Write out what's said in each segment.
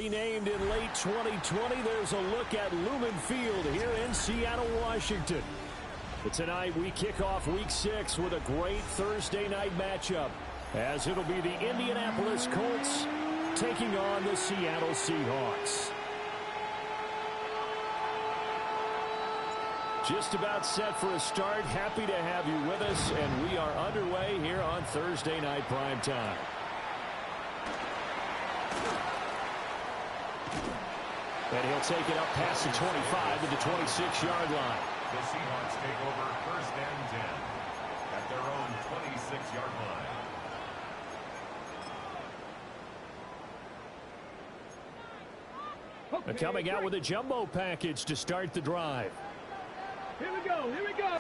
renamed in late 2020, there's a look at Lumen Field here in Seattle, Washington. But tonight we kick off Week 6 with a great Thursday night matchup, as it'll be the Indianapolis Colts taking on the Seattle Seahawks. Just about set for a start. Happy to have you with us, and we are underway here on Thursday Night Primetime. And he'll take it up past the 25 to the 26-yard line. The Seahawks take over first and 10 at their own 26-yard line. Okay, coming out with a jumbo package to start the drive. Here we go, here we go.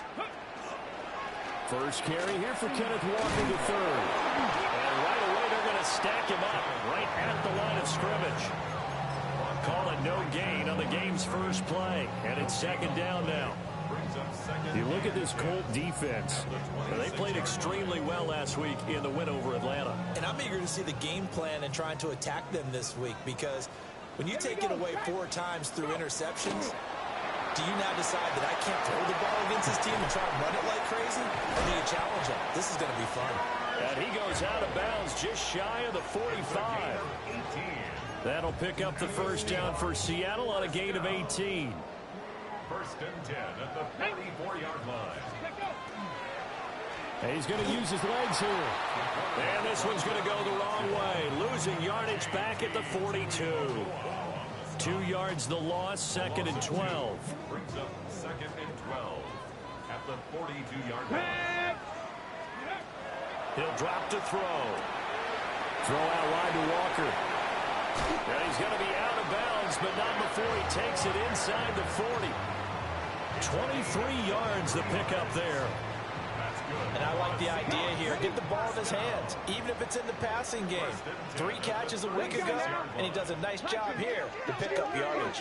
First carry here for Kenneth Walker to third. And right away they're going to stack him up right at the line of scrimmage. Call it no gain on the game's first play. And it's second down now. You look at this Colt defense. They played extremely well last week in the win over Atlanta. And I'm eager to see the game plan and trying to attack them this week, because when you take it away 4 times through interceptions, do you now decide that I can't throw the ball against this team and try and run it like crazy? Or do you challenge them? This is going to be fun. And he goes out of bounds just shy of the 45. That'll pick up the first down for Seattle on a gain of 18. First and 10 at the 44-yard line. And he's going to use his legs here. And this one's going to go the wrong way. Losing yardage back at the 42. 2 yards the loss, second and 12. Brings up second and 12 at the 42-yard line. He'll drop to throw. Throw out wide to Walker. And he's going to be out of bounds, but not before he takes it inside the 40. 23 yards the pickup there. And I like the idea here. Get the ball in his hands, even if it's in the passing game. 3 catches a week ago, and he does a nice job here to pick up yardage.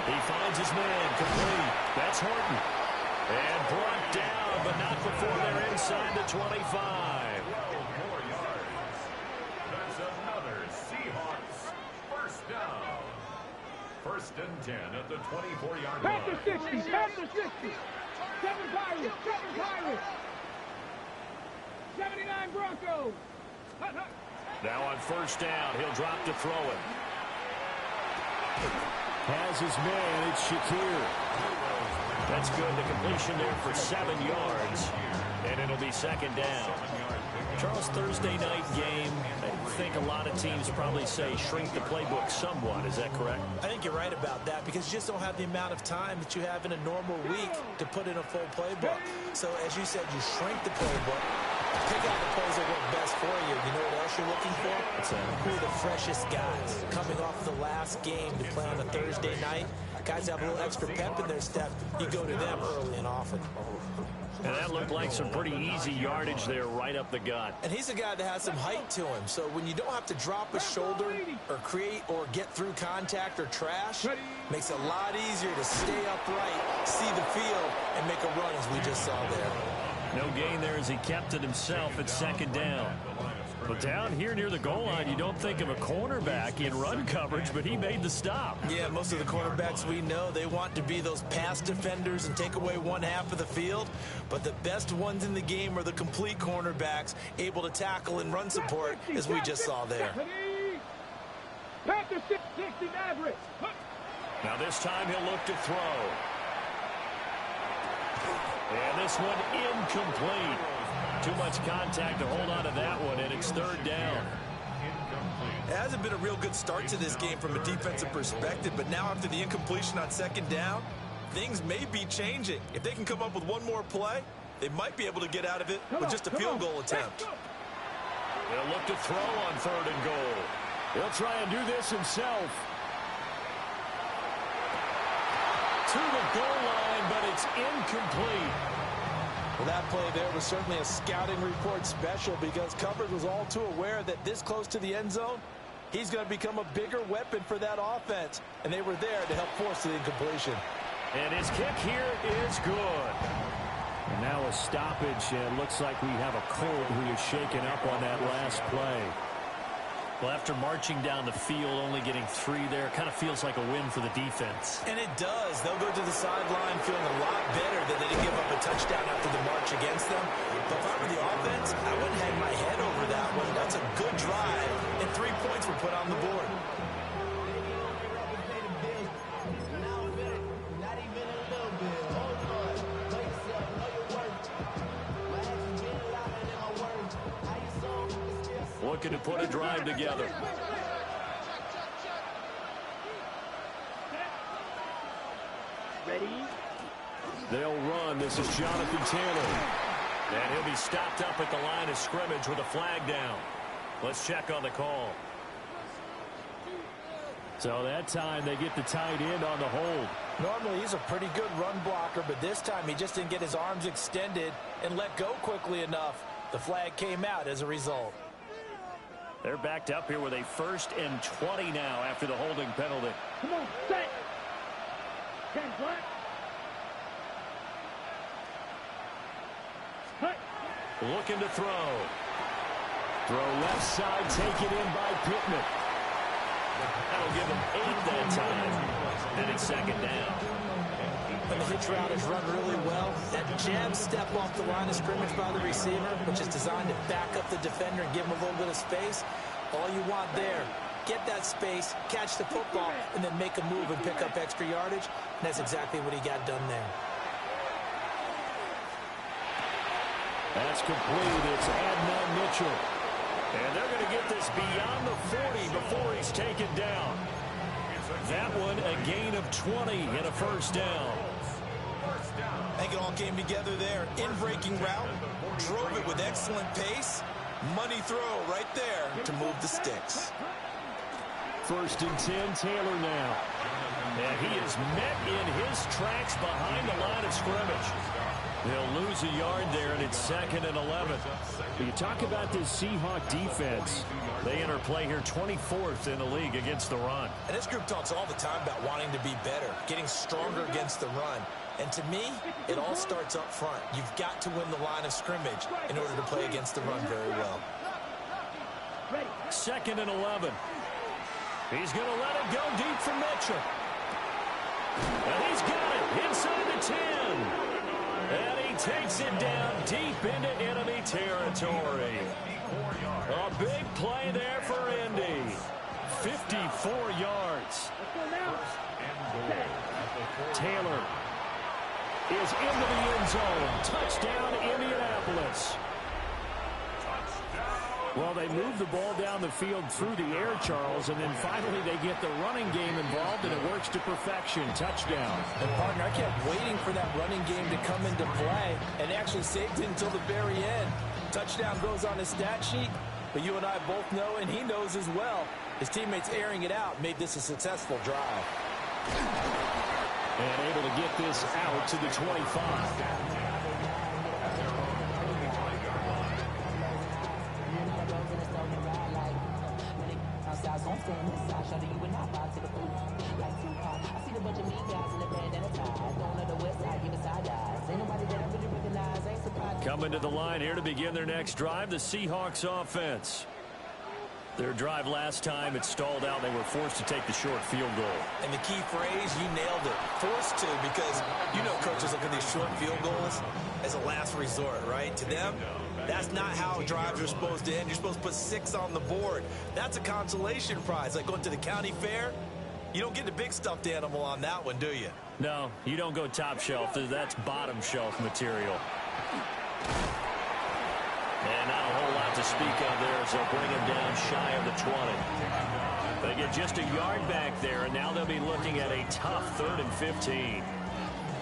He finds his man complete. That's Horton. And brought down, but not before they're inside the 25. 12 more yards. That's another Seahawks first down. First and 10 at the 24-yard line. Panther 60, Panther 60. 7 Pirates, 7 Pirates. 79 Broncos. Now on first down, he'll drop to throw it. Has his man, it's Shakir. That's good. The completion there for 7 yards. And it'll be second down. Charles, Thursday night game, I think a lot of teams probably say shrink the playbook somewhat. Is that correct? I think you're right about that, because you just don't have the amount of time that you have in a normal week to put in a full playbook. So, as you said, you shrink the playbook, pick out the plays that work best for you. You know what else you're looking for? Who are the freshest guys coming off the last game to play on a Thursday night? Guys have a little extra pep in their step. You go to them early and often. And that looked like some pretty easy yardage there right up the gut. And he's a guy that has some height to him. So when you don't have to drop a shoulder or create or get through contact or trash, makes it a lot easier to stay upright, see the field, and make a run as we just saw there. No gain there as he kept it himself at second down. But down here near the goal line, you don't think of a cornerback in run coverage, but he made the stop. Yeah, most of the cornerbacks we know, they want to be those pass defenders and take away one half of the field. But the best ones in the game are the complete cornerbacks, able to tackle and run support, as we just saw there. Panther 60 Mavericks. Now this time he'll look to throw. And this one incomplete. Too much contact to hold on to that one, and it's third down. It hasn't been a real good start to this game from a defensive perspective, but now after the incompletion on second down, things may be changing. If they can come up with one more play, they might be able to get out of it with just a field goal attempt. They'll look to throw on third and goal. He'll try and do this himself. To the goal line, but it's incomplete. Well, that play there was certainly a scouting report special, because coverage was all too aware that this close to the end zone, he's going to become a bigger weapon for that offense. And they were there to help force the incompletion. And his kick here is good. And Now a stoppage, and looks like we have a Colt who is shaken up on that last play. Well, after marching down the field, only getting 3 there, kind of feels like a win for the defense. And it does. They'll go to the sideline feeling a lot better that they didn't give up a touchdown after the march against them. But if I were the offense, I wouldn't hang my head over that one. That's a good drive, and 3 points were put on the board. Looking to put a drive together. Ready? They'll run. This is Jonathan Taylor. And he'll be stopped up at the line of scrimmage with a flag down. Let's check on the call. So that time they get the tight end on the hold. Normally he's a pretty good run blocker, but this time he just didn't get his arms extended and let go quickly enough. The flag came out as a result. They're backed up here with a 1st and 20 now after the holding penalty. Come on, set. 10 black. Cut. Looking to throw. Throw left side, taken in by Pittman. That'll give him 8 that time. And it's 2nd down. And the hitch route is run really well. That jab step off the line of scrimmage by the receiver, which is designed to back up the defender and give him a little bit of space. All you want there, get that space, catch the football, and then make a move and pick up extra yardage. And that's exactly what he got done there. That's complete. It's Adnan Mitchell. And they're going to get this beyond the 40 before he's taken down. That one, a gain of 20 and a 1st down. I think it all came together there. In-breaking route, drove it with excellent pace. Money throw right there to move the sticks. 1st and 10, Taylor now. And he is met in his tracks behind the line of scrimmage. They'll lose a yard there, and it's 2nd and 11. You talk about this Seahawk defense. They enter play here 24th in the league against the run. And this group talks all the time about wanting to be better, getting stronger against the run. And to me, it all starts up front. You've got to win the line of scrimmage in order to play against the run very well. 2nd and 11. He's going to let it go deep for Mitchell. And he's got it inside the 10. And he takes it down deep into enemy territory. A big play there for Indy. 54 yards. Taylor is into the end zone. Touchdown, Indianapolis. Well, they move the ball down the field through the air, Charles, and then finally they get the running game involved, and it works to perfection. Touchdown. And, partner, I kept waiting for that running game to come into play and actually saved it until the very end. Touchdown goes on his stat sheet, but you and I both know, and he knows as well, his teammates airing it out made this a successful drive. And able to get this out to the 25. Coming to the line here to begin their next drive, the Seahawks offense. Their drive last time, it stalled out. They were forced to take the short field goal. And the key phrase, you nailed it. Forced to, because you know coaches look at these short field goals as a last resort, right? To them, that's not how drives are supposed to end. You're supposed to put 6 on the board. That's a consolation prize. Like going to the county fair, you don't get the big stuffed animal on that one, do you? No, you don't go top shelf. That's bottom shelf material. And not a whole lot to speak of there as they'll bring him down shy of the 20. They get just a yard back there, and now they'll be looking at a tough 3rd and 15.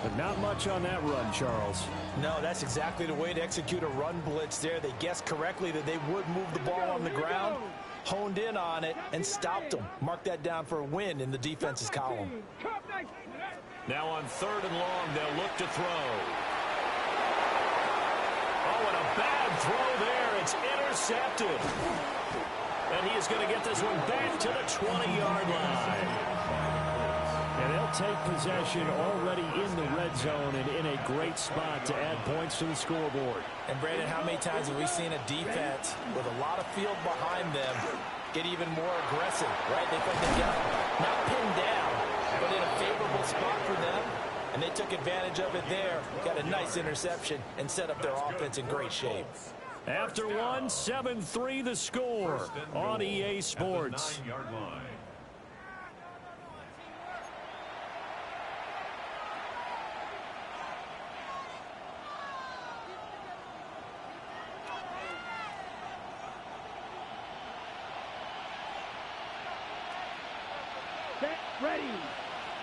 But not much on that run, Charles. No, that's exactly the way to execute a run blitz there. They guessed correctly that they would move the ball on the ground, honed in on it, and stopped them. Mark that down for a win in the defense's column. Now on 3rd and long, they'll look to throw. Oh, and a bad throw there. It's intercepted. And he is going to get this one back to the 20-yard line. And they'll take possession already in the red zone and in a great spot to add points to the scoreboard. And, Brandon, how many times have we seen a defense with a lot of field behind them get even more aggressive, right? They felt they got not pinned down, but in a favorable spot for them, and they took advantage of it there, got a nice interception, and set up their offense in great shape. After one, 7-3 the score on EA Sports. At the 9-yard line. Set, ready.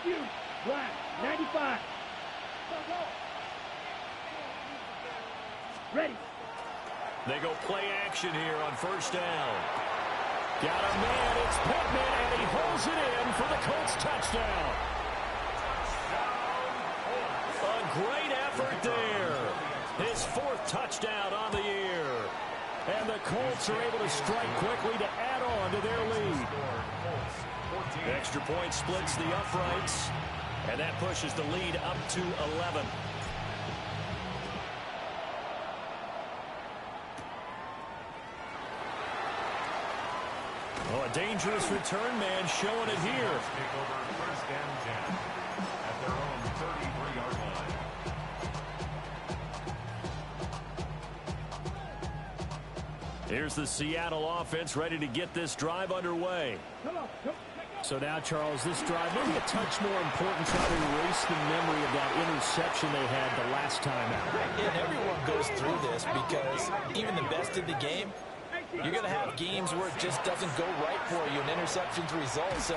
You, black, 95. Ready. They go play action here on first down. Got a man, it's Pittman, and he holds it in for the Colts touchdown. A great effort there. His fourth touchdown on the year. And the Colts are able to strike quickly to add on to their lead. Extra point splits the uprights, and that pushes the lead up to 11. Oh, a dangerous return man showing it here. Take over first and 10 at their own 33-yard line. Here's the Seattle offense ready to get this drive underway. Come on, come. So now, Charles, this drive maybe a touch more important, trying to erase the memory of that interception they had the last time out. And everyone goes through this because even the best in the game, you're going to have games where it just doesn't go right for you, and interceptions result. So,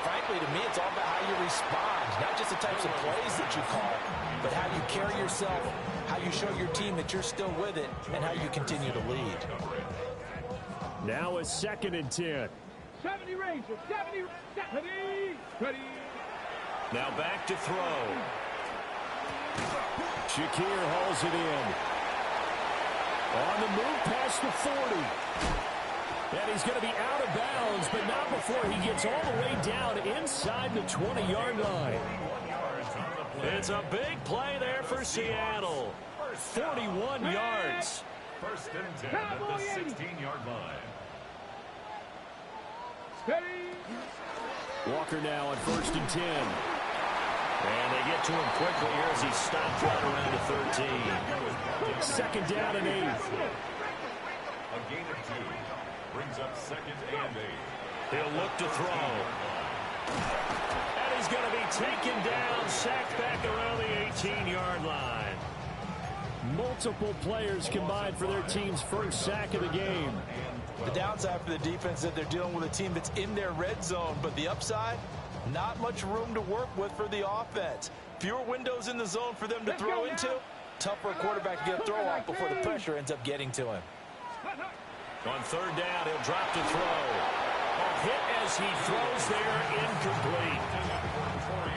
frankly, to me, it's all about how you respond, not just the types of plays that you call, but how you carry yourself, how you show your team that you're still with it, and how you continue to lead. Now a 2nd and 10. 70 Rangers, 70, ready, ready. Now back to throw. Shakir hauls it in. On the move past the 40. And he's going to be out of bounds, but not before he gets all the way down inside the 20-yard line. It's a big play there for Seattle. 41 yards. First and 10 at the 16-yard line. Walker now on 1st and 10. And they get to him quickly here as he stopped right around the 13. 2nd down and 8. A gain of 2 brings up 2nd and 8. He'll look to throw. And he's going to be taken down, sacked back around the 18-yard line. Multiple players combined for their team's first sack of the game. The downside for the defense is that they're dealing with a team that's in their red zone, but the upside, not much room to work with for the offense. Fewer windows in the zone for them to throw into. Tough for a quarterback to get a throw off before the pressure ends up getting to him. On 3rd down, he'll drop to throw. A hit as he throws there, incomplete.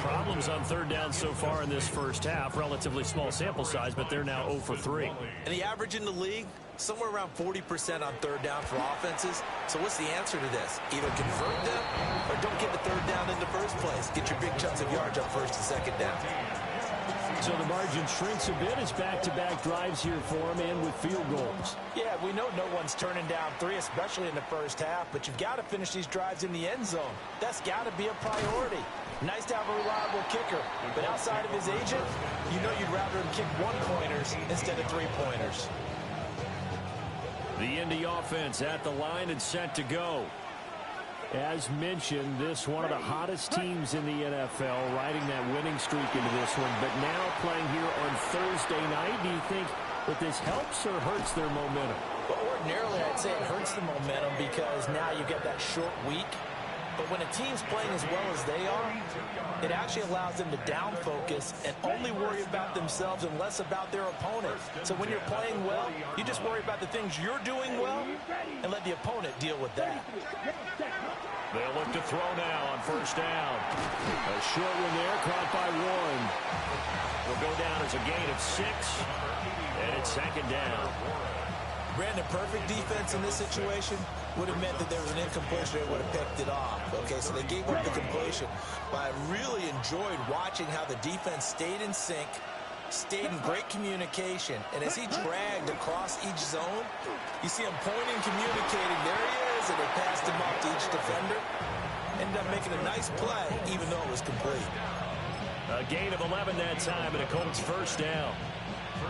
Problems on 3rd down so far in this first half. Relatively small sample size, but they're now 0 for 3. And the average in the league, somewhere around 40% on 3rd down for offenses. So what's the answer to this? Either convert them or don't get the 3rd down in the first place. Get your big chunks of yards on 1st and 2nd down. So the margin shrinks a bit as back-to-back drives here for him and with field goals. Yeah, we know no one's turning down 3, especially in the first half, but you've got to finish these drives in the end zone. That's got to be a priority. Nice to have a reliable kicker, but outside of his agent, you know you'd rather him kick 1-pointers instead of 3-pointers. The Indy offense at the line and set to go. As mentioned, this one of the hottest teams in the NFL, riding that winning streak into this one, but now playing here on Thursday night. Do you think that this helps or hurts their momentum? Well, ordinarily, I'd say it hurts the momentum because now you get that short week. But when a team's playing as well as they are, it actually allows them to down focus and only worry about themselves and less about their opponent. So when you're playing well, you just worry about the things you're doing well and let the opponent deal with that. They'll look to throw now on 1st down. A short one there, caught by 1. Will go down as a gain of 6, and it's 2nd down. Brandon, perfect defense in this situation would have meant that there was an incompletion. They would have picked it off. Okay, so they gave up the completion. But I really enjoyed watching how the defense stayed in sync, stayed in great communication. And as he dragged across each zone, you see him pointing, communicating. There he is, and they passed him off to each defender. Ended up making a nice play, even though it was complete. A gain of 11 that time, and a Colts first down.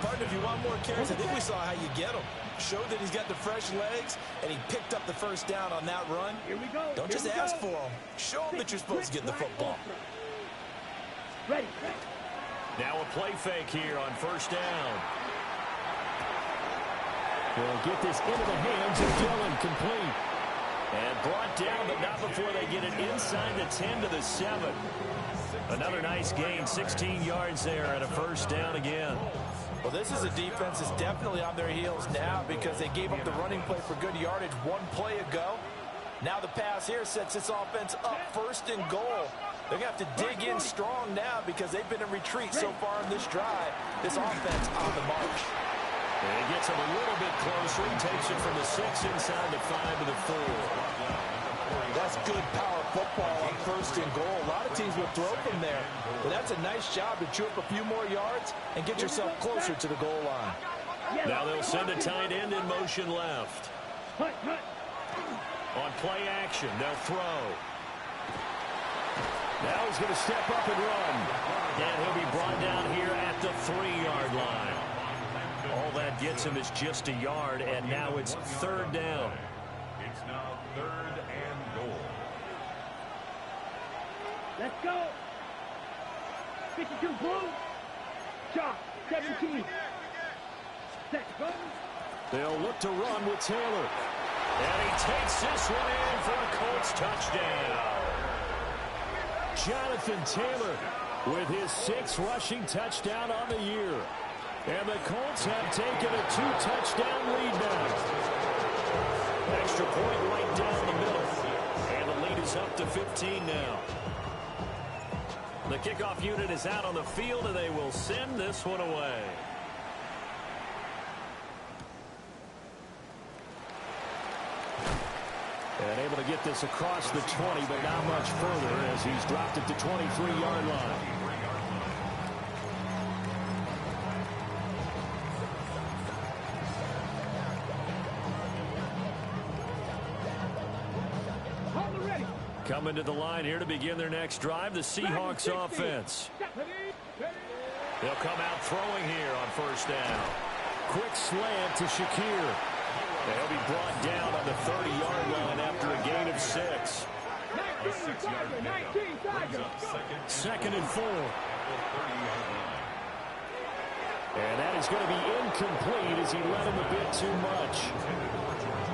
Partner, if you want more carries, I think we saw how you get him. Showed that he's got the fresh legs, and he picked up the first down on that run. Here we go. Don't just ask for him. Show him that you're supposed to get the football. Ready. Now a play fake here on first down. They'll get this into the hands of Dillon, complete. And brought down, but not before they get it inside the 10 to the 7. Another nice gain, 16 yards there, and a first down again. Well, this is a defense that's definitely on their heels now because they gave up the running play for good yardage one play ago. Now the pass here sets this offense up first and goal. They're going to have to dig in strong now because they've been in retreat so far in this drive. This offense on the march. And he gets him a little bit closer. He takes it from the 6 inside the 5 to the 4. That's good power football on first and goal. A lot of teams will throw from there. But that's a nice job to chew up a few more yards and get yourself closer to the goal line. Now they'll send a tight end in motion left. On play action, they'll throw. Now he's going to step up and run. And he'll be brought down here at the 3-yard line. All that gets him is just a yard, and now it's third down. It's now 3rd and goal. Let's go. 52 blue. Chalk, 17. Set, go. They'll look to run with Taylor. And he takes this one in for a Colts touchdown. Jonathan Taylor with his 6th rushing touchdown on the year. And the Colts have taken a 2-touchdown lead now. Extra point right down the middle. And the lead is up to 15 now. The kickoff unit is out on the field, and they will send this one away. And able to get this across the 20, but not much further as he's dropped it to 23-yard line. Coming to the line here to begin their next drive, the Seahawks offense. They'll come out throwing here on first down. Quick slant to Shakir. They'll be brought down on the 30-yard line after a gain of 6. 2nd and 4. And that is going to be incomplete as he led him a bit too much.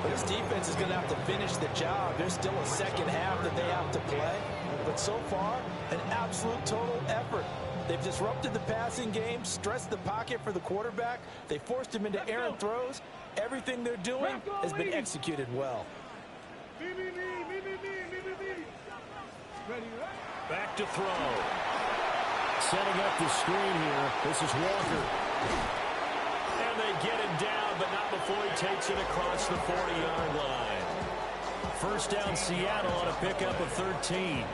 This defense is going to have to finish the job. There's still a second half that they have to play. But so far, an absolute total effort. They've disrupted the passing game, stressed the pocket for the quarterback. They forced him into errant throws. Everything they're doing has been executed well. Back to throw. Setting up the screen here. This is Walker. And they get him down, but not before he takes it across the 40-yard line. First down, Seattle on a pickup of 13.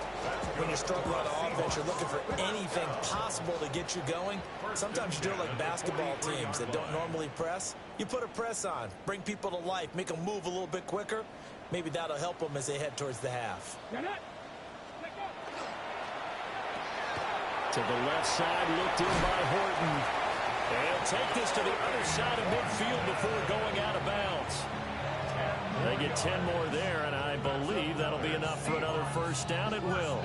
When you struggle on offense, you're looking for anything possible to get you going. Sometimes you do it like basketball teams that don't normally press. You put a press on, bring people to life, make them move a little bit quicker. Maybe that'll help them as they head towards the half. To the left side, looked in by Horton. And take this to the other side of midfield before going out of bounds. They get 10 more there, and I believe that'll be enough for another first down. It will.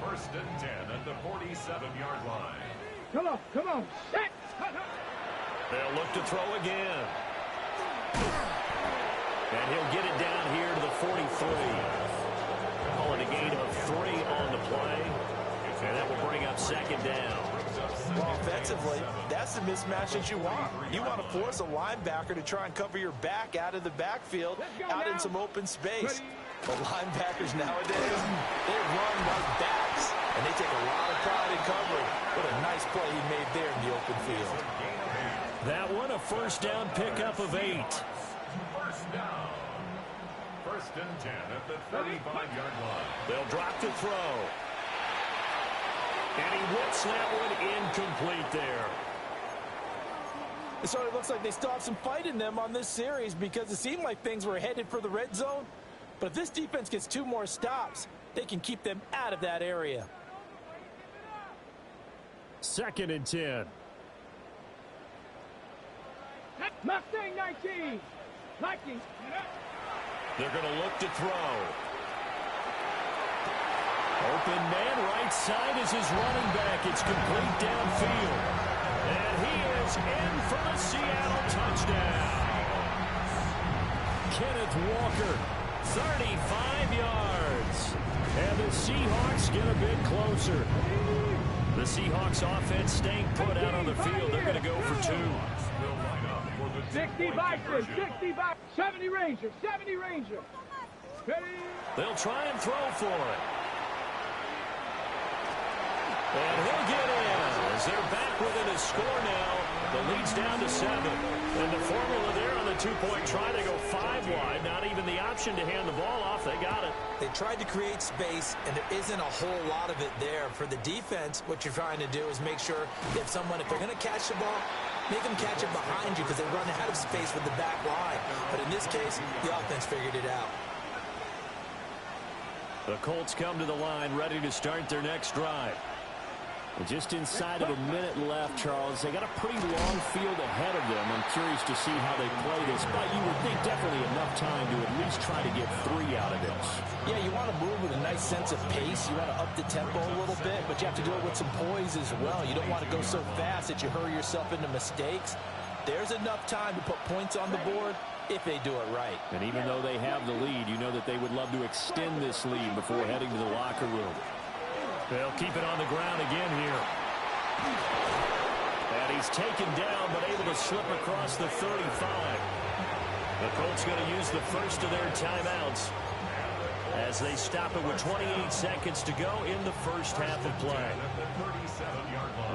1st and 10 at the 47-yard line. Come on. Set. They'll look to throw again. And he'll get it down here to the 43. Call it a gain of 3 on the play. And that will bring up second down. Well, offensively, that's the mismatch that you want. You want to force a linebacker to try and cover your back out of the backfield, out in some open space. But linebackers nowadays, they run like backs, and they take a lot of pride in covering. What a nice play he made there in the open field. That one a first down pickup of 8. First down. First and 10 at the 35-yard line. They'll drop to throw. And he whips that one incomplete there. It sort of looks like they still have some fight in them on this series because it seemed like things were headed for the red zone. But if this defense gets 2 more stops, they can keep them out of that area. Second and 10. Mustang 19. 19. They're going to look to throw. Open man right side is his running back. It's complete downfield. And he is in for the Seattle touchdown. Kenneth Walker, 35 yards. And the Seahawks get a bit closer. The Seahawks offense staying put out on the field. They're going to go for 2. 65, 65, 70 Ranger, 70 Ranger. Ready? They'll try and throw for it. And he'll get in as they're back within a score now. The lead's down to 7. And the formula there on the 2-point try to go 5 wide. Not even the option to hand the ball off. They got it. They tried to create space, and there isn't a whole lot of it there. For the defense, what you're trying to do is make sure that if they're going to catch the ball, make them catch it behind you because they run out of space with the back line. But in this case, the offense figured it out. The Colts come to the line ready to start their next drive. Just inside of a minute left, Charles. They got a pretty long field ahead of them. I'm curious to see how they play this, but you would think definitely enough time to at least try to get 3 out of this. Yeah, you want to move with a nice sense of pace. You want to up the tempo a little bit, but you have to do it with some poise as well. You don't want to go so fast that you hurry yourself into mistakes. There's enough time to put points on the board if they do it right. And even though they have the lead, you know that they would love to extend this lead before heading to the locker room. They'll keep it on the ground again here. And he's taken down, but able to slip across the 35. The Colts going to use the first of their timeouts as they stop it with 28 seconds to go in the first half of play.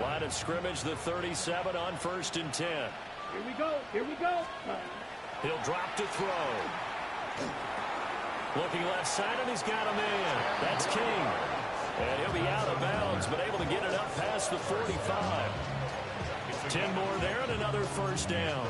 Line of scrimmage, the 37 on 1st and 10. Here we go. Here we go. He'll drop to throw. Looking left side, and he's got a man. That's King. And he'll be out of bounds, but able to get it up past the 45. 10 more there and another first down.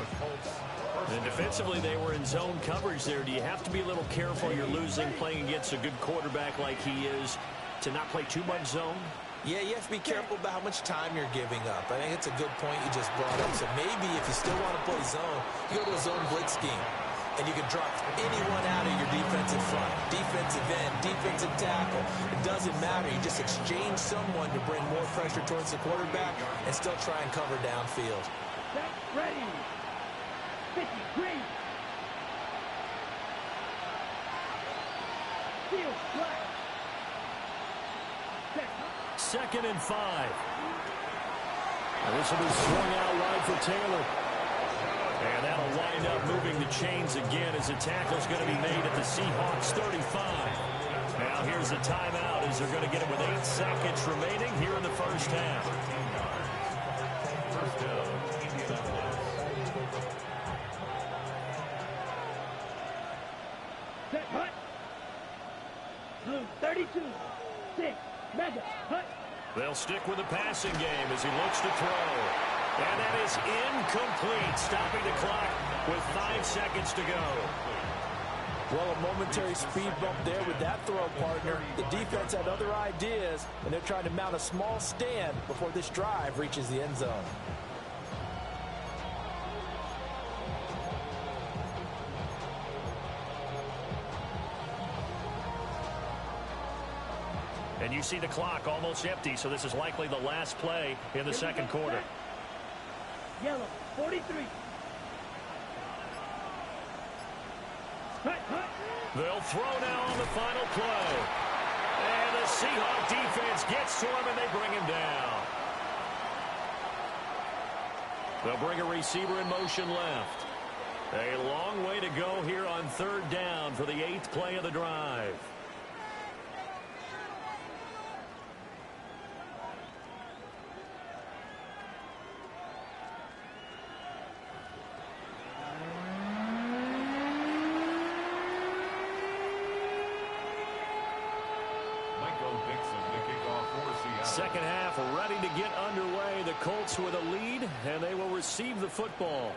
And defensively, they were in zone coverage there. Do you have to be a little careful? You're losing playing against a good quarterback like he is to not play too much zone? Yeah, you have to be careful about how much time you're giving up. I think it's a good point you just brought up. So maybe if you still want to play zone, you go to a zone blitz scheme. And you can drop anyone out of your defensive front, defensive end, defensive tackle. It doesn't matter. You just exchange someone to bring more pressure towards the quarterback and still try and cover downfield. Set, ready. 50, green. Field, flat. Set. 2nd and 5. And this will be swung out wide for Taylor. And that'll wind up moving the chains again as the tackle's going to be made at the Seahawks 35. Now here's a timeout as they're going to get it with 8 seconds remaining here in the first half. Set, hut. Blue, 32. 6. Mega, hut. They'll stick with the passing game as he looks to throw. And that is incomplete, stopping the clock with 5 seconds to go. Well, a momentary speed bump there with that throw, partner. The defense had other ideas, and they're trying to mount a small stand before this drive reaches the end zone. And you see the clock almost empty, so this is likely the last play in the second quarter. Yellow, 43. Hut, hut. They'll throw now on the final play. And the Seahawk defense gets to him, and they bring him down. They'll bring a receiver in motion left. A long way to go here on 3rd down for the 8th play of the drive. second half ready to get underway. The Colts with a lead, and they will receive the football.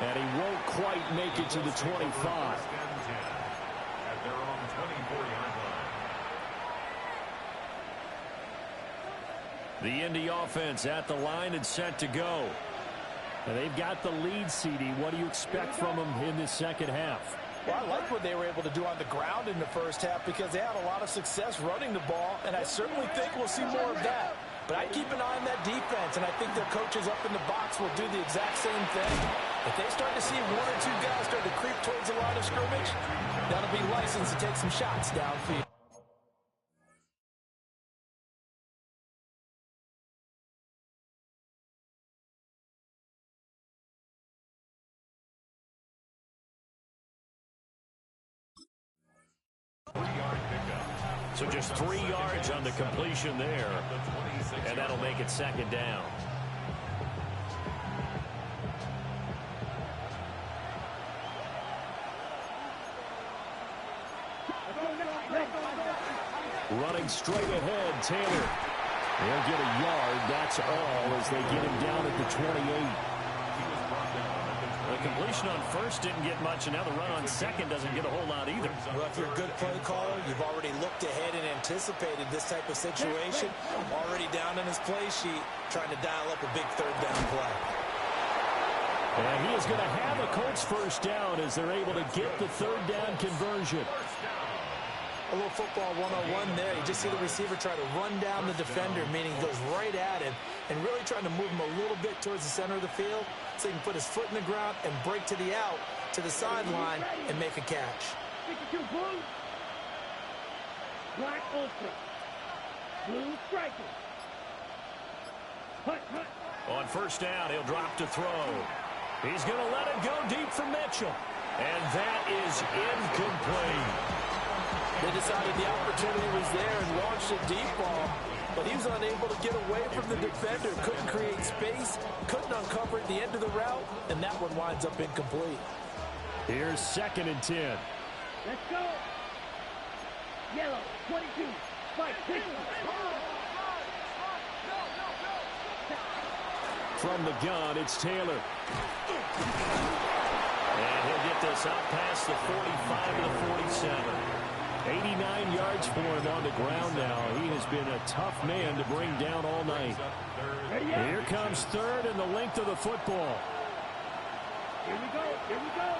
And he won't quite make it to the 25. At their own 24-yard line. The Indy offense at the line and set to go. And they've got the lead, CD. What do you expect from them in this second half? Well, I like what they were able to do on the ground in the first half because they had a lot of success running the ball, and I certainly think we'll see more of that. But I keep an eye on that defense, and I think their coaches up in the box will do the exact same thing. If they start to see one or two guys start to creep towards the line of scrimmage, that'll be licensed to take some shots downfield. So just 3 yards on the completion there, and that'll make it second down. Running straight ahead, Taylor. They'll get a yard, that's all, as they get him down at the 28. The completion on first didn't get much, and now the run on second doesn't get a whole lot either. Well, if you're a good play caller, you've already looked ahead and anticipated this type of situation. Already down in his play sheet, trying to dial up a big third down play. And he is going to have a Colts first down as they're able to get the third down conversion. A little football 101 there. You just see the receiver try to run down the defender, meaning he goes right at him, and really trying to move him a little bit towards the center of the field so he can put his foot in the ground and break to the out, to the sideline, and make a catch. 52 blue. Black ultra. Blue striker. Hut, hut. On first down, he'll drop to throw. He's going to let it go deep for Mitchell. And that is incomplete. They decided the opportunity was there and launched a deep ball, but he was unable to get away from the defender. Couldn't create space, couldn't uncover at the end of the route, and that one winds up incomplete. Here's 2nd and 10. Let's go. Yellow, 22. Fight, 60. From the gun, it's Taylor. And he'll get this out past the 45 to the 47. 89 yards for him on the ground now. He has been a tough man to bring down all night. Here comes third and the length of the football. Here we go, here we go.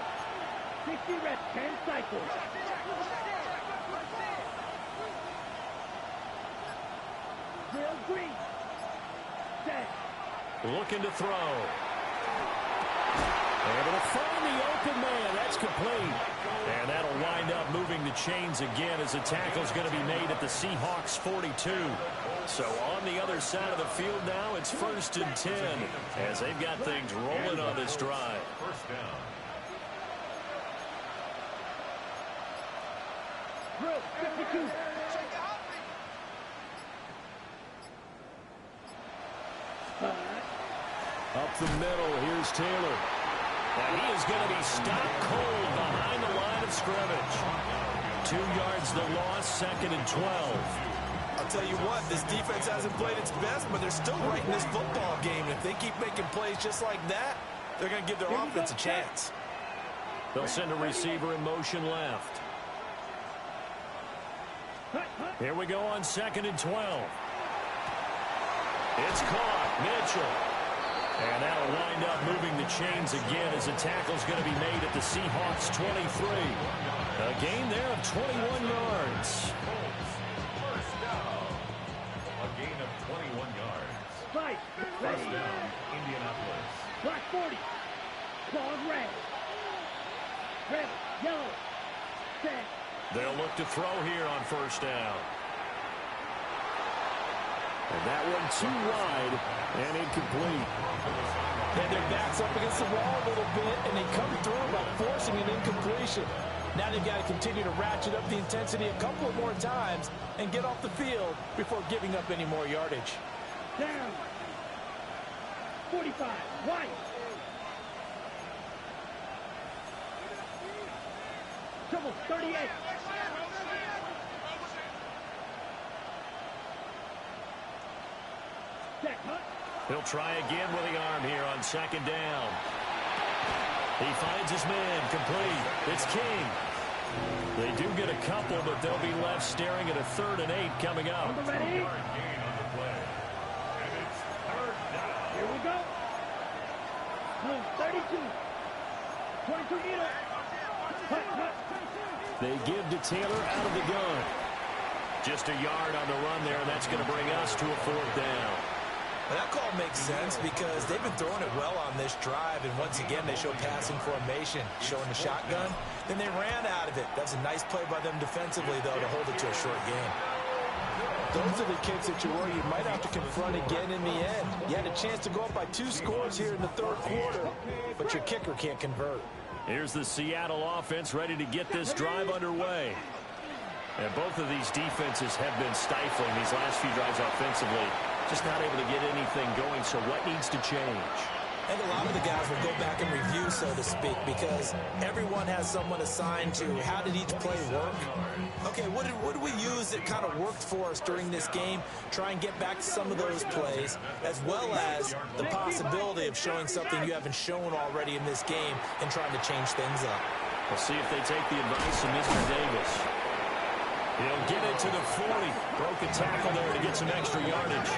60 reps, 10 cycles. Drill green. Set. Looking to throw. Able to find the open man. That's complete. And that'll wind up moving the chains again as the tackle's going to be made at the Seahawks 42. So on the other side of the field now, it's 1st and 10 as they've got things rolling on this drive. First down. Drill, 52. Up the middle, here's Taylor. And he is going to be stopped cold behind the line of scrimmage. 2 yards the loss, 2nd and 12. I'll tell you what, this defense hasn't played its best, but they're still right in this football game. And if they keep making plays just like that, they're going to give their offense a chance. They'll send a receiver in motion left. Here we go on 2nd and 12. It's caught. Mitchell. And that'll wind up moving the chains again as the tackle's going to be made at the Seahawks 23. A gain there of 21 yards. First down. A gain of 21 yards. Fight. First down, Indianapolis. Black 40. Claws red. Red, yellow. Set. They'll look to throw here on first down. And that one too wide and incomplete. And their back's up against the wall a little bit, and they come through by forcing an incompletion. Now they've got to continue to ratchet up the intensity a couple of more times and get off the field before giving up any more yardage. Down. 45. White. Triple 38. Check, huh? He'll try again with the arm here on second down. He finds his man, complete. It's King. They do get a couple, but they'll be left staring at a 3rd and 8 coming up. Ready? Here we go. Move 32. 22 meter. Cut, cut. They give to Taylor out of the gun. Just a yard on the run there, and that's going to bring us to a 4th down. Well, that call makes sense because they've been throwing it well on this drive, and once again they show passing formation, showing the shotgun. Then they ran out of it. That's a nice play by them defensively, though, to hold it to a short game. Those are the kicks that you worry you might have to confront again in the end. You had a chance to go up by 2 scores here in the 3rd quarter, but your kicker can't convert. Here's the Seattle offense ready to get this drive underway. And both of these defenses have been stifling these last few drives offensively. Just not able to get anything going, so what needs to change? I think a lot of the guys will go back and review, so to speak, because everyone has someone assigned to how did each play work. Okay, what did we use that kind of worked for us during this game? Try and get back to some of those plays, as well as the possibility of showing something you haven't shown already in this game and trying to change things up. We'll see if they take the advice of Mr. Davis. He'll get it to the 40. Broke a tackle there to get some extra yardage.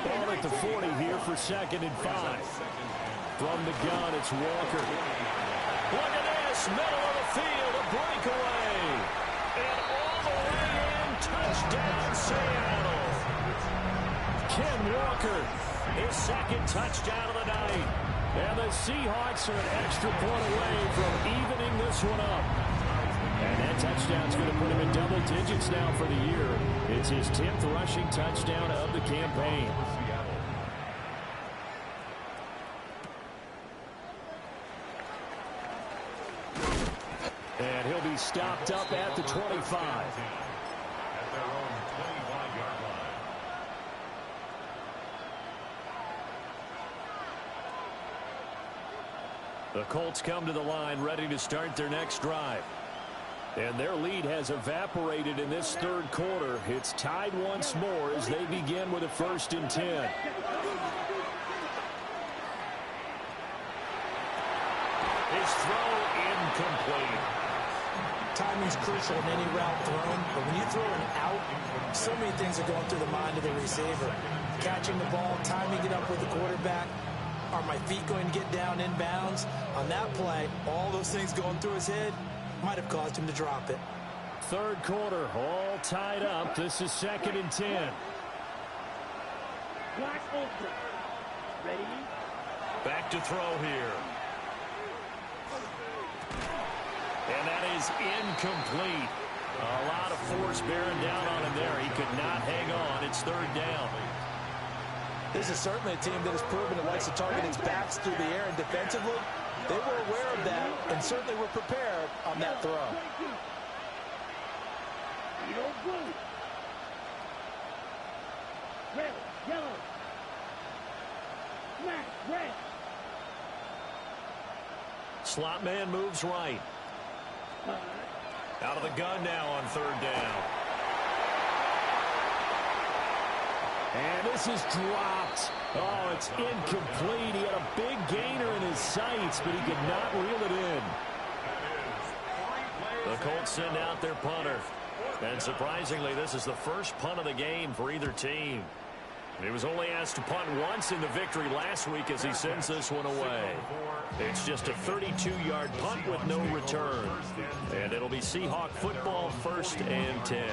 Ball at the 40 here for 2nd and 5. From the gun, it's Walker. Look at this, middle of the field, a breakaway. And all the way in, touchdown Seattle. Ken Walker, his 2nd touchdown of the night. And the Seahawks are an extra point away from evening this one up. And that touchdown's going to put him in double digits now for the year. It's his 10th rushing touchdown of the campaign. And he'll be stopped up at the 25. At their own 25-yard line. The Colts come to the line ready to start their next drive. And their lead has evaporated in this 3rd quarter. It's tied once more as they begin with a 1st and 10. His throw incomplete. Timing's crucial in any route thrown, but when you throw an out, so many things are going through the mind of the receiver. Catching the ball, timing it up with the quarterback. Are my feet going to get down inbounds? On that play, all those things going through his head might have caused him to drop it. 3rd quarter, all tied up. This is 2nd and 10. Black ultra. Ready? Back to throw here. And that is incomplete. A lot of force bearing down on him there. He could not hang on. It's 3rd down. This is certainly a team that has proven it likes to target its backs through the air, and defensively, they were aware of that and certainly were prepared on that throw. Yellow, blue. Red, yellow. Black, red. Slot man moves right. Out of the gun now on 3rd down. And this is dropped. Oh, it's incomplete. He had a big gainer in his sights, but he could not reel it in. The Colts send out their punter. And surprisingly, this is the first punt of the game for either team. He was only asked to punt once in the victory last week as he sends this one away. It's just a 32-yard punt with no return. And it'll be Seahawk football, 1st and 10.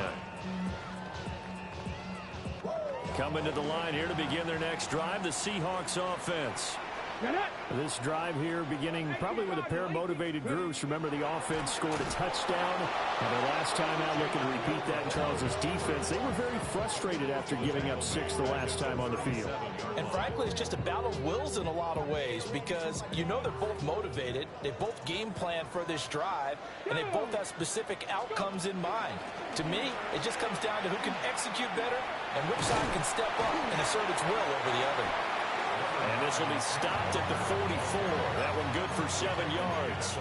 Coming to the line here to begin their next drive, the Seahawks offense. This drive here beginning probably with a pair of motivated groups. Remember, the offense scored a touchdown. And the last time out, looking to repeat that in Charles's defense. They were very frustrated after giving up 6 the last time on the field. And frankly, it's just a battle of wills in a lot of ways because you know they're both motivated. They both game plan for this drive, and they both have specific outcomes in mind. To me, it just comes down to who can execute better and which side can step up and assert its will over the other. And this will be stopped at the 44. That one good for 7 yards.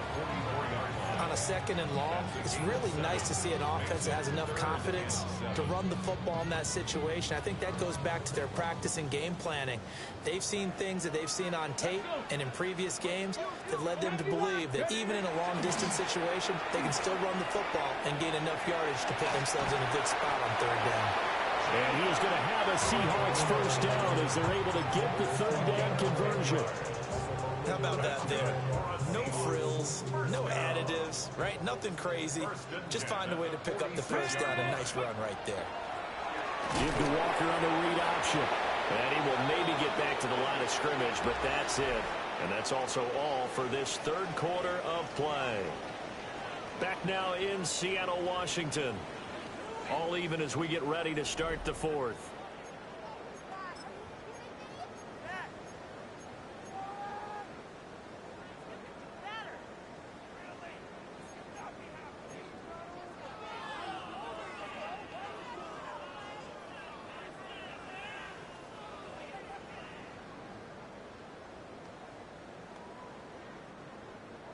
On a 2nd and long, it's really nice to see an offense that has enough confidence to run the football in that situation. I think that goes back to their practice and game planning. They've seen things that they've seen on tape and in previous games that led them to believe that even in a long-distance situation, they can still run the football and gain enough yardage to put themselves in a good spot on 3rd down. And he is going to have a Seahawks first down as they're able to get the 3rd down conversion. How about that there? No frills, no additives, right? Nothing crazy. Just find a way to pick up the first down. A nice run right there. Give to Walker on the read option. And he will maybe get back to the line of scrimmage, but that's it. And that's also all for this 3rd quarter of play. Back now in Seattle, Washington. All even as we get ready to start the 4th.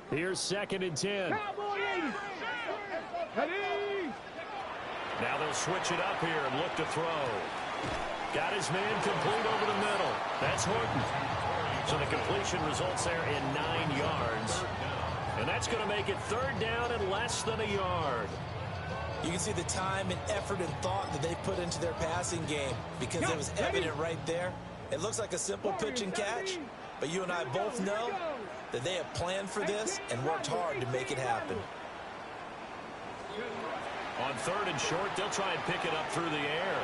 Here's 2nd and 10. Now they'll switch it up here and look to throw. Got his man complete over the middle. That's Horton. So the completion results there in 9 yards. And that's going to make it 3rd down and less than a yard. You can see the time and effort and thought that they put into their passing game because it was evident right there. It looks like a simple pitch and catch, but you and I both know that they have planned for this and worked hard to make it happen. On 3rd and short, they'll try and pick it up through the air.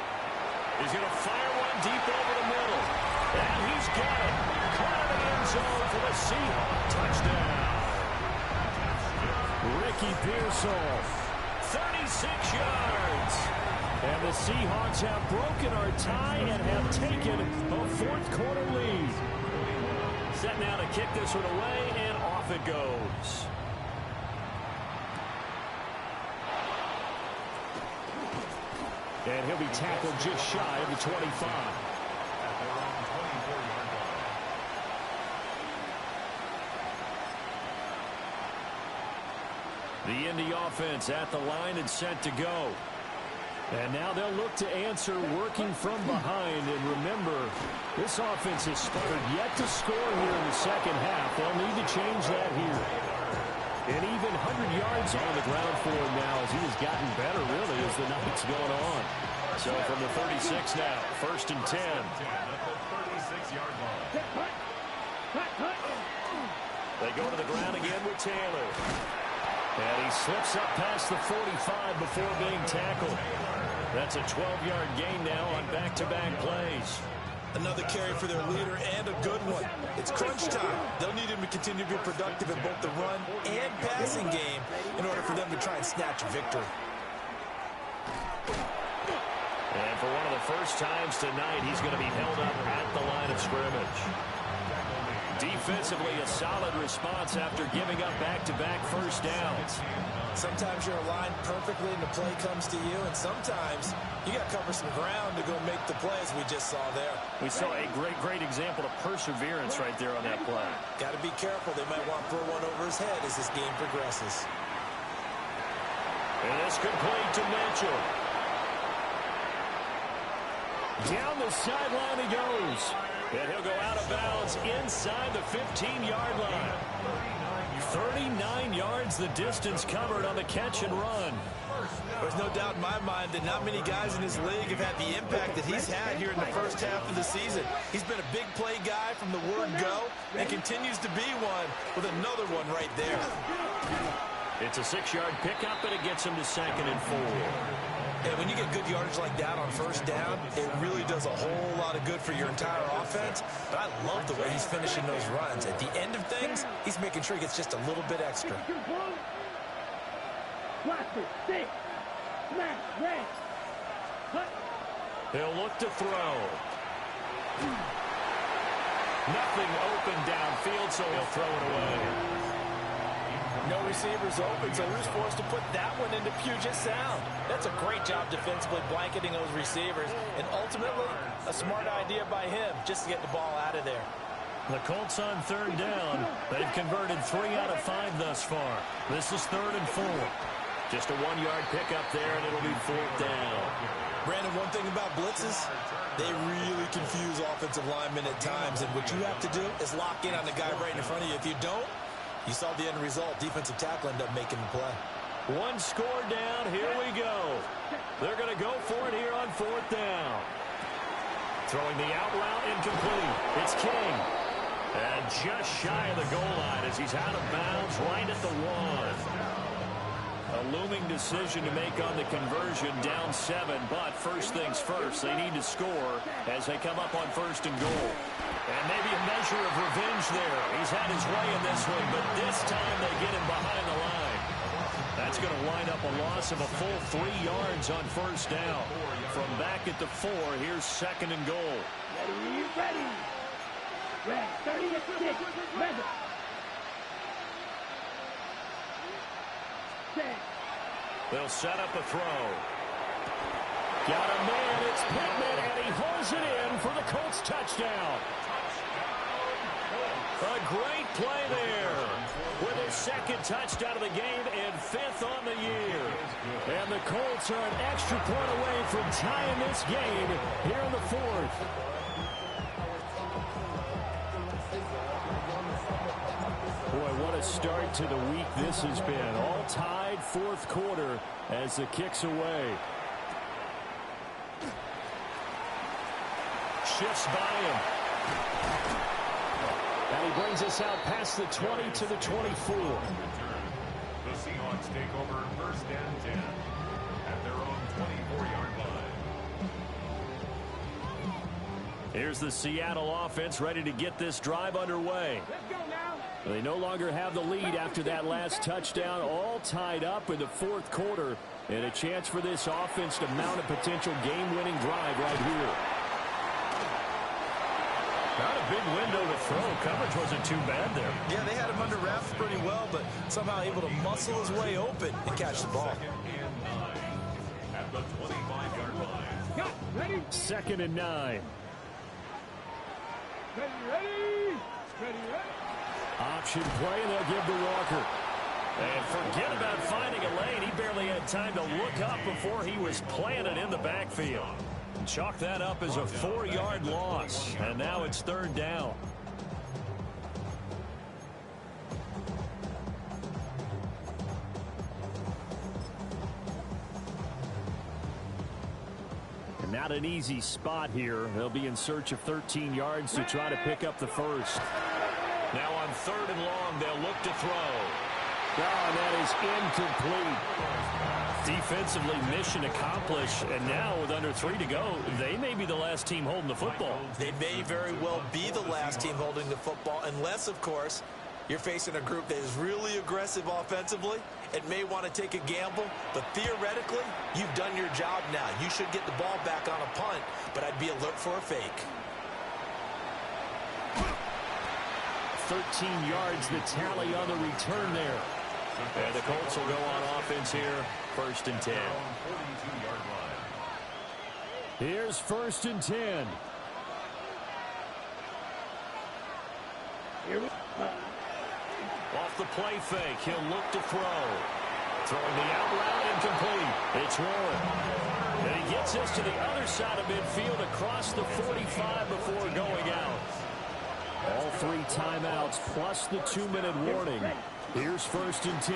He's going to fire one deep over the middle. And he's got it. Caught in the end zone for the Seahawks touchdown. Ricky Pearsall, 36 yards. And the Seahawks have broken our tie and have taken a 4th quarter lead. Set now to kick this one away, and off it goes. And he'll be tackled just shy of the 25. The Indy offense at the line and set to go. And now they'll look to answer working from behind. And remember, this offense has sputtered yet to score here in the 2nd half. They'll need to change that here. And even 100 yards on the ground for him now as he has gotten better, really, as the night's going on. So from the 36 now, 1st and 10. They go to the ground again with Taylor. And he slips up past the 45 before being tackled. That's a 12-yard gain now on back-to-back plays. Another carry for their leader and a good one. It's crunch time. They'll need him to continue to be productive in both the run and passing game in order for them to try and snatch a victory. And for one of the first times tonight, he's going to be held up at the line of scrimmage. Defensively, a solid response after giving up back-to-back first downs. Sometimes you're aligned perfectly and the play comes to you, and sometimes you got to cover some ground to go make the plays we just saw there. We saw a great example of perseverance right there on that play. Got to be careful. They might want to throw one over his head as this game progresses. And it's complete to Mitchell. Down the sideline he goes. And he'll go out of bounds inside the 15-yard line. 39 yards the distance covered on the catch and run. There's no doubt in my mind that not many guys in this league have had the impact that he's had here in the first half of the season. He's been a big play guy from the word go and continues to be one with another one right there. It's a 6-yard pickup, and it gets him to 2nd and 4. And when you get good yardage like that on first down, it really does a whole lot of good for your entire offense. But I love the way he's finishing those runs. At the end of things, he's making sure he gets just a little bit extra. He'll look to throw. Nothing open downfield, so he'll throw it away. No receivers open, so who's forced to put that one into Puget Sound? That's a great job defensively blanketing those receivers, and ultimately, a smart idea by him just to get the ball out of there. The Colts on third down. They've converted 3 out of 5 thus far. This is 3rd and 4. Just a 1-yard pickup there, and it'll be 4th down. Brandon, one thing about blitzes, they really confuse offensive linemen at times, and what you have to do is lock in on the guy right in front of you. If you don't, you saw the end result. Defensive tackle ended up making the play. 1 score down. Here we go. They're going to go for it here on 4th down. Throwing the out route incomplete. It's King. And just shy of the goal line as he's out of bounds right at the 1. A looming decision to make on the conversion, down 7, but first things first, they need to score as they come up on 1st and goal. And maybe a measure of revenge there. He's had his way in this one, but this time they get him behind the line. That's going to wind up a loss of a full 3 yards on 1st down. From back at the 4, here's 2nd and goal. Ready. Red, 36, ready. They'll set up a throw. Got a man, it's Pittman, and he holds it in for the Colts touchdown. A great play there with his 2nd touchdown of the game and 5th on the year. And the Colts are an extra point away from tying this game here in the 4th. Boy, what a start to the week this has been. All tied 4th quarter as the kick's away. Shifts by him. And he brings us out past the 20 to the 24. The Seahawks take over 1st and 10 at their own 24-yard line. Here's the Seattle offense ready to get this drive underway. Let's go now. They no longer have the lead after that last touchdown, all tied up in the 4th quarter, and a chance for this offense to mount a potential game-winning drive right here. Not a big window to throw. Coverage wasn't too bad there. Yeah, they had him under wraps pretty well, but somehow able to muscle his way open and catch the ball. 2nd and 9 at the 25-yard line. Got, ready. 2nd and 9. Ready. Option play, and they'll give to Walker. And forget about finding a lane. He barely had time to look up before he was planted in the backfield. Chalk that up as a 4-yard loss. And now it's 3rd down. And not an easy spot here. They'll be in search of 13 yards to try to pick up the first. Now on 3rd and long, they'll look to throw. Oh, and that is incomplete. Defensively, mission accomplished. And now with under 3 to go, they may be the last team holding the football. They may very well be the last team holding the football, unless, of course, you're facing a group that is really aggressive offensively. It may want to take a gamble, but theoretically, you've done your job now. You should get the ball back on a punt, but I'd be alert for a fake. 13 yards, the tally on the return there. And the Colts will go on offense here, 1st and 10. Here's 1st and 10. Off the play fake, he'll look to throw. Throwing the out route, incomplete. It's Warren. And he gets this to the other side of midfield across the 45 before going out. All 3 timeouts plus the 2-minute warning. Here's 1st and 10.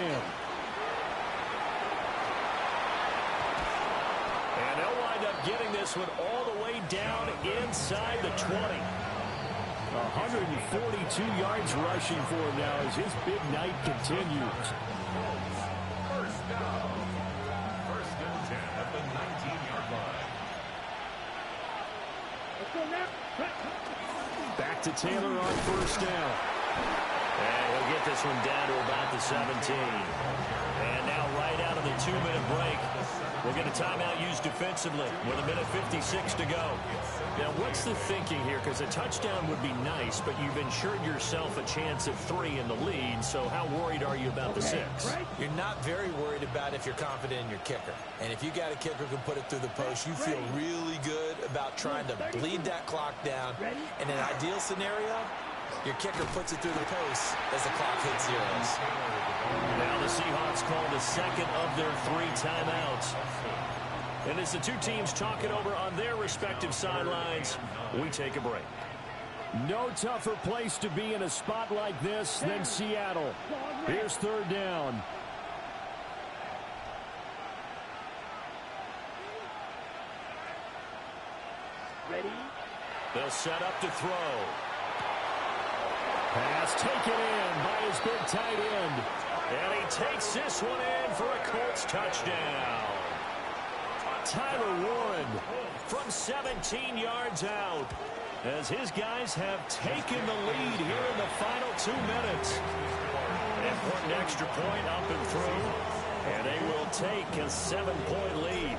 And they'll wind up getting this one all the way down inside the 20. 142 yards rushing for him now as his big night continues. 1st down. 1st and 10 at the 19-yard line. Let's go now. Back to Taylor on 1st down. And he'll get this one down to about the 17. And now right out of the 2-minute break, we'll get a timeout used defensively with 1:56 to go. Now, what's the thinking here? Because a touchdown would be nice, but you've ensured yourself a chance of 3 in the lead, so how worried are you about the 6? You're not very worried about if you're confident in your kicker. And if you got a kicker who can put it through the post, you feel really good about trying to bleed that clock down. In an ideal scenario, Your kicker puts it through the post as the clock hits zeros. Now the Seahawks call the second of their 3 timeouts. And as the two teams talk it over on their respective sidelines, we take a break. No tougher place to be in a spot like this than Seattle. Here's 3rd down. Ready? They'll set up to throw. Pass taken in by his big tight end. And he takes this one in for a Colts touchdown. Tyler Warren from 17 yards out, as his guys have taken the lead here in the final 2 minutes. Important extra point up and through, and they will take a 7-point lead.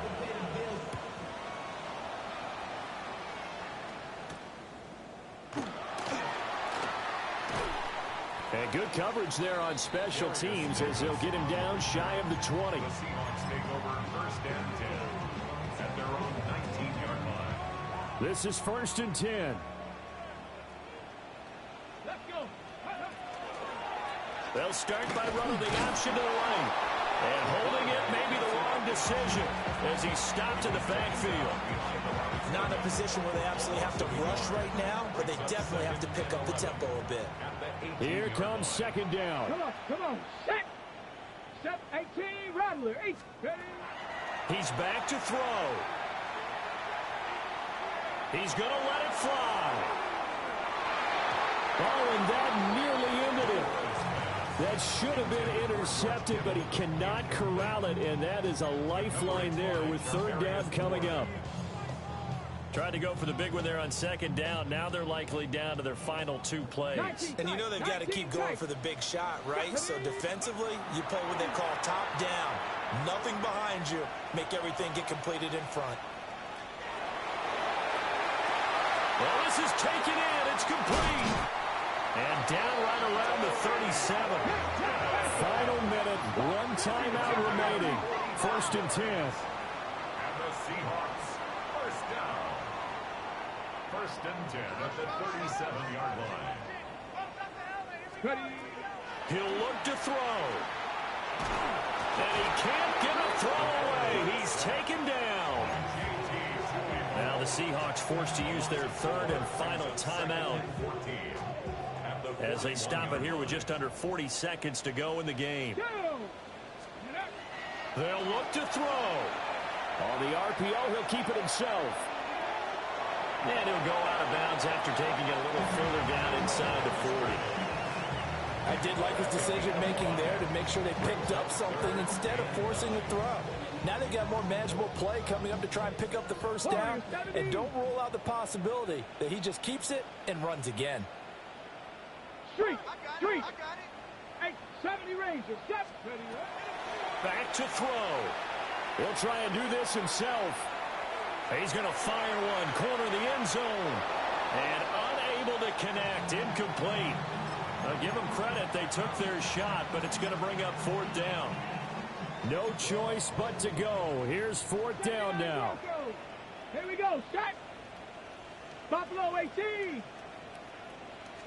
And good coverage there on special teams as they'll get him down shy of the 20. The Seahawks take over 1st and 10 at their own 19-yard line. This is 1st and 10. Let's go. They'll start by running the option to the right. And holding it may be the wrong decision as he stopped in the backfield. Not in a position where they absolutely have to rush right now, but they definitely have to pick up the tempo a bit. Here comes 2nd down. Come on. Set. Step 18, Rattler. 8. Ready? He's back to throw. He's going to let it fly. Oh, and that nearly ended it. That should have been intercepted, but he cannot corral it, and that is a lifeline there with 3rd down coming up. Tried to go for the big one there on 2nd down. Now they're likely down to their final 2 plays. And you know they've got to keep going for the big shot, right? So defensively, you play what they call top down. Nothing behind you. Make everything get completed in front. Well, this is taken in. It's complete. And down right around the 37. Final minute, 1 timeout remaining. 1st and 10. And the Seahawks, 1st down. 1st and 10 at the 37-yard line. Ready? He'll look to throw. And he can't get a throw away. He's taken down. Now the Seahawks forced to use their 3rd and final timeout as they stop it here with just under 40 seconds to go in the game. They'll look to throw. On the RPO, he'll keep it himself. And he'll go out of bounds after taking it a little further down inside the 40. I did like his decision-making there to make sure they picked up something instead of forcing a throw. Now they got more manageable play coming up to try and pick up the 1st down. And don't rule out the possibility that he just keeps it and runs again. Street. 870 Ranger. Step. Ready? Back to throw. He'll try and do this himself. He's going to fire one, corner the end zone. And unable to connect, incomplete. I'll give them credit, they took their shot, but it's going to bring up 4th down. No choice but to go. Here's 4th down now. Here we go. Start. Buffalo 18.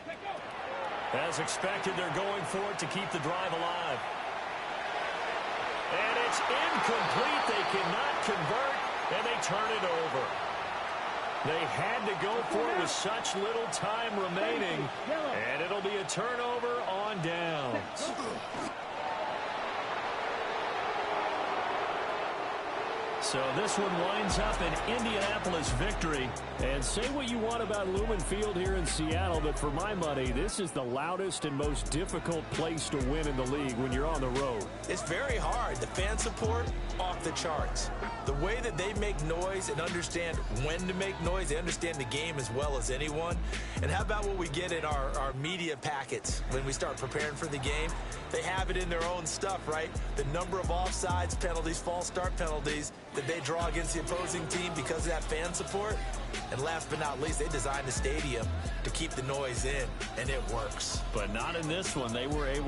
Let's go. As expected, they're going for it to keep the drive alive. And it's incomplete. They cannot convert, and they turn it over. They had to go for it with such little time remaining, and it'll be a turnover on downs. So this one winds up an Indianapolis victory. And say what you want about Lumen Field here in Seattle, but for my money, this is the loudest and most difficult place to win in the league when you're on the road. It's very hard. The fan support, off the charts. The way that they make noise and understand when to make noise, they understand the game as well as anyone. And how about what we get in our media packets when we start preparing for the game? They have it in their own stuff, right? The number of offsides penalties, false start penalties that they draw against the opposing team because of that fan support. And last but not least, they designed the stadium to keep the noise in, and it works. But not in this one. They were able